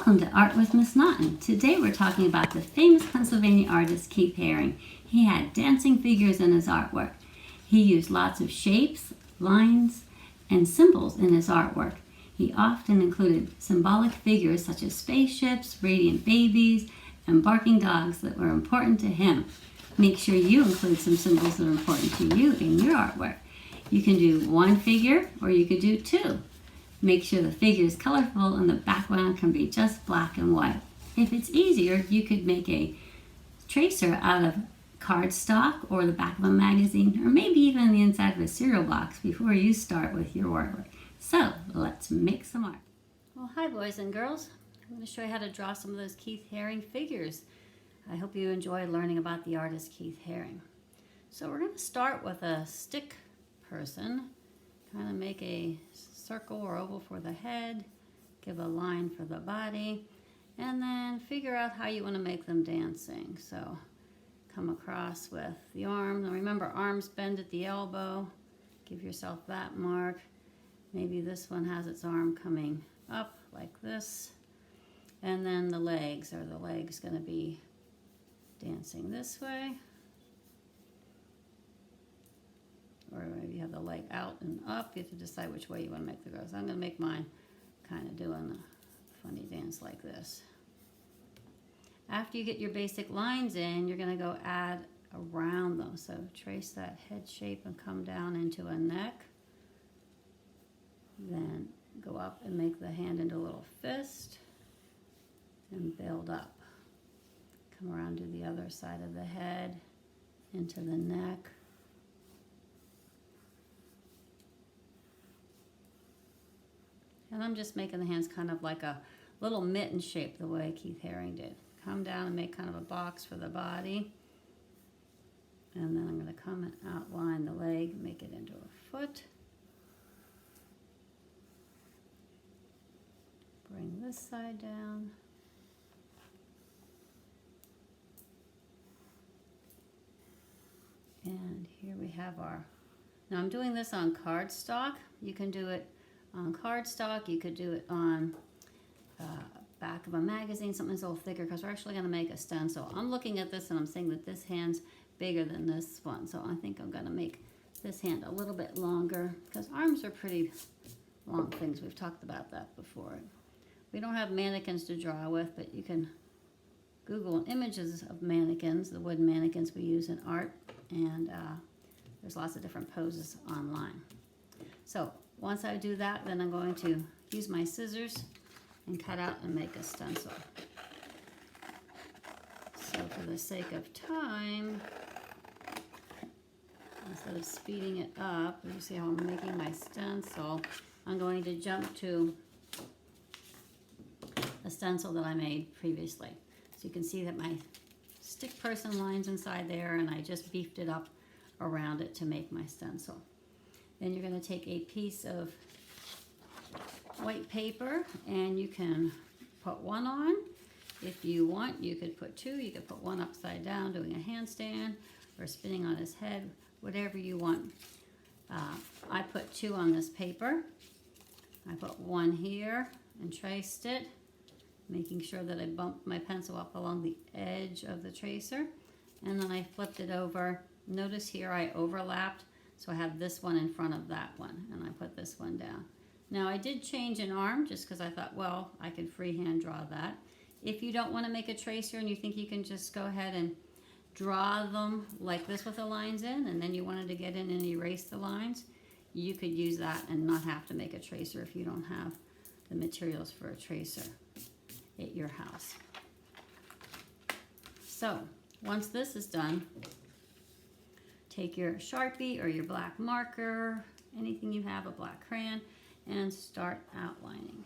Welcome to Art with Miss Naughton. Today we're talking about the famous Pennsylvania artist Keith Haring. He had dancing figures in his artwork. He used lots of shapes, lines, and symbols in his artwork. He often included symbolic figures such as spaceships, radiant babies, and barking dogs that were important to him. Make sure you include some symbols that are important to you in your artwork. You can do one figure or you could do two. Make sure the figure is colorful and the background can be just black and white. If it's easier, you could make a tracer out of cardstock or the back of a magazine or maybe even the inside of a cereal box before you start with your artwork. So let's make some art. Well, hi boys and girls. I'm going to show you how to draw some of those Keith Haring figures. I hope you enjoy learning about the artist Keith Haring. So we're going to start with a stick person. Kind of make a circle or oval for the head, give a line for the body, and then figure out how you want to make them dancing. So come across with the arm. Now remember, arms bend at the elbow. Give yourself that mark. Maybe this one has its arm coming up like this. And then the legs. Are the legs going to be dancing this way? Or maybe you have the leg out and up. You have to decide which way you want to make the girls. I'm going to make mine kind of doing a funny dance like this. After you get your basic lines in, you're going to go add around them. So trace that head shape and come down into a neck. Then go up and make the hand into a little fist and build up. Come around to the other side of the head, into the neck. And I'm just making the hands kind of like a little mitten shape the way Keith Haring did. Come down and make kind of a box for the body. And then I'm going to come and outline the leg, make it into a foot. Bring this side down. And here we have our, now I'm doing this on cardstock. You can do it on cardstock, you could do it on back of a magazine, something that's a little thicker, because we're actually going to make a stencil. I'm looking at this and I'm saying that this hand's bigger than this one, so I think I'm going to make this hand a little bit longer, because arms are pretty long things. We've talked about that before. We don't have mannequins to draw with, but you can Google images of mannequins, the wooden mannequins we use in art, and there's lots of different poses online. So once I do that, then I'm going to use my scissors and cut out and make a stencil. So for the sake of time, instead of speeding it up, you see how I'm making my stencil, I'm going to jump to a stencil that I made previously. So you can see that my stick person line's inside there, and I just beefed it up around it to make my stencil. Then you're going to take a piece of white paper and you can put one on. If you want, you could put two. You could put one upside down doing a handstand or spinning on his head, whatever you want. I put two on this paper. I put one here and traced it, making sure that I bumped my pencil up along the edge of the tracer. And then I flipped it over. Notice here I overlapped. So I have this one in front of that one, and I put this one down. Now I did change an arm just because I thought, well, I could freehand draw that. If you don't want to make a tracer and you think you can just go ahead and draw them like this with the lines in, and then you wanted to get in and erase the lines, you could use that and not have to make a tracer if you don't have the materials for a tracer at your house. So once this is done, take your Sharpie or your black marker, anything you have, a black crayon, and start outlining.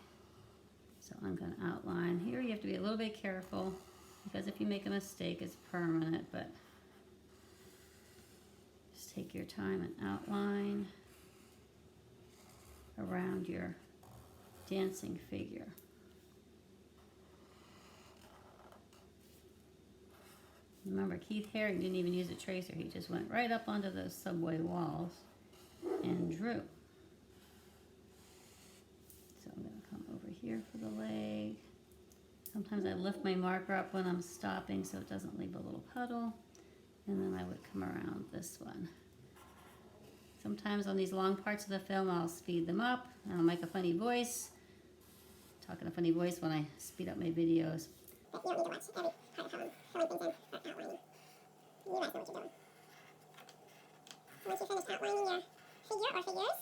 So I'm going to outline here. You have to be a little bit careful, because if you make a mistake, it's permanent, but just take your time and outline around your dancing figure. Remember, Keith Haring didn't even use a tracer. He just went right up onto those subway walls and drew. So I'm going to come over here for the leg. Sometimes I lift my marker up when I'm stopping so it doesn't leave a little puddle. And then I would come around this one. Sometimes on these long parts of the film, I'll speed them up and I'll make a funny voice. Talking a funny voice when I speed up my videos. But you don't need to watch every part of filling things in, not outlining. You guys know what you're doing. Once you finish outlining your figure or figures,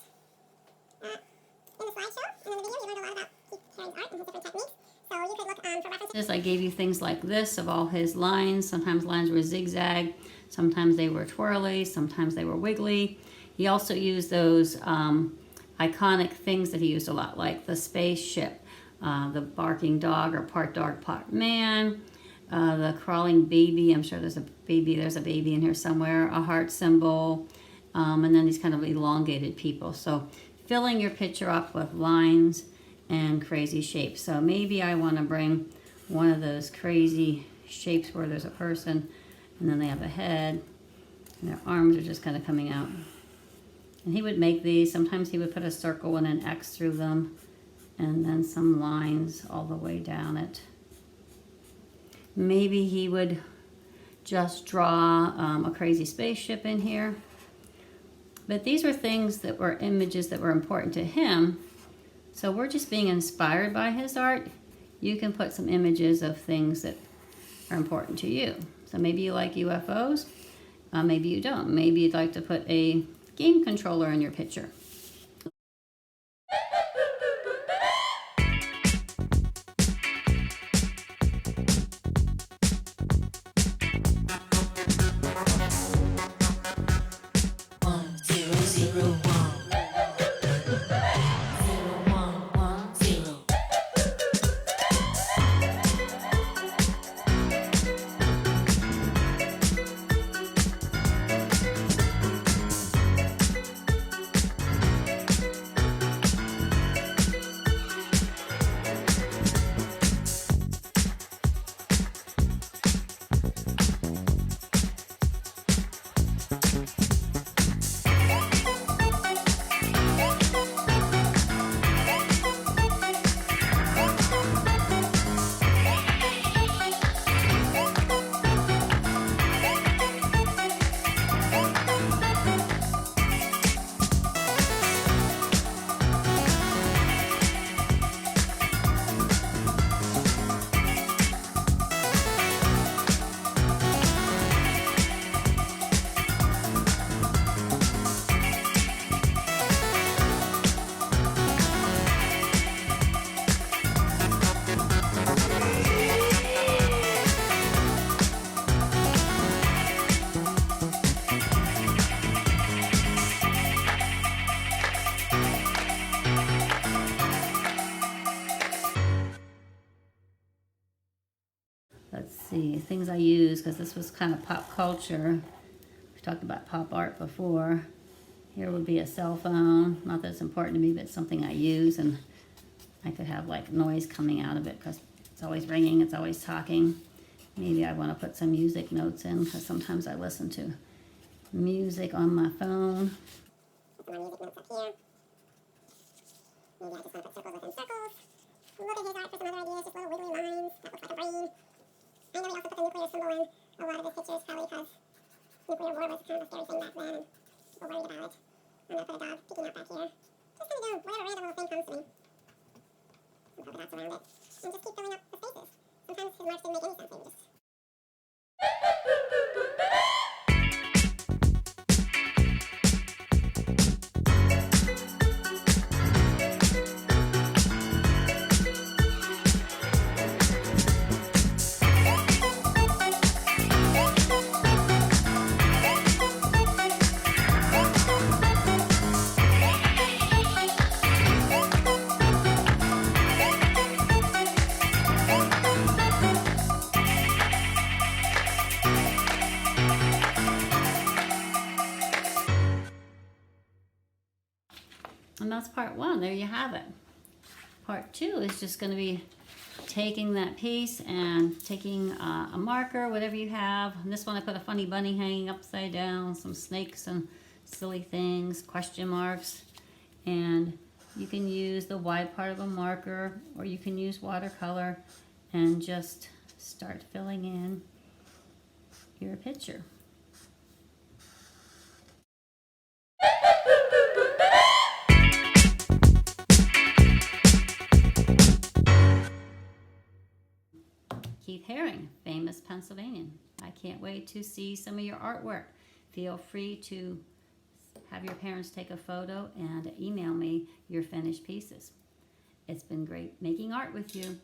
in the slideshow and in the video, you learned a lot about Keith Haring's art and his different techniques. So you could look for references. I gave you things like this of all his lines. Sometimes lines were zigzag, sometimes they were twirly, sometimes they were wiggly. He also used those iconic things that he used a lot, like the spaceship, the barking dog or part dog, part man, the crawling baby. I'm sure there's a baby in here somewhere, a heart symbol, and then these kind of elongated people. So filling your picture up with lines and crazy shapes. So maybe I want to bring one of those crazy shapes where there's a person and then they have a head and their arms are just kind of coming out. And he would make these. Sometimes he would put a circle and an X through them and then some lines all the way down it. Maybe he would just draw a crazy spaceship in here. But these were things that were images that were important to him. So we're just being inspired by his art. You can put some images of things that are important to you. So maybe you like UFOs, maybe you don't. Maybe you'd like to put a game controller in your picture. Let's see, things I use, because this was kind of pop culture. We talked about pop art before. Here would be a cell phone. Not that it's important to me, but it's something I use, and I could have like noise coming out of it because it's always ringing, it's always talking. Maybe I want to put some music notes in because sometimes I listen to music on my phone. Put some more music notes up here. Maybe I just want to put circles within circles. Look at his art for some other ideas, just little wiggly lines that look like a brain. I know he also put the nuclear symbol in a lot of his pictures, probably because nuclear war was kind of a scary thing back then, and we're worried about it. I'm going to put a dog peeking out back here. Just going to do whatever random little thing comes to me. Some polka dots around it. And just keep filling up the spaces. Sometimes his marks didn't make any sense, they were just... And that's part one. There you have it. Part two is just going to be taking that piece and taking a marker, whatever you have. And this one I put a funny bunny hanging upside down, some snakes and silly things, question marks. And you can use the wide part of a marker or you can use watercolor and just start filling in your picture. Keith Haring, famous Pennsylvanian. I can't wait to see some of your artwork. Feel free to have your parents take a photo and email me your finished pieces. It's been great making art with you.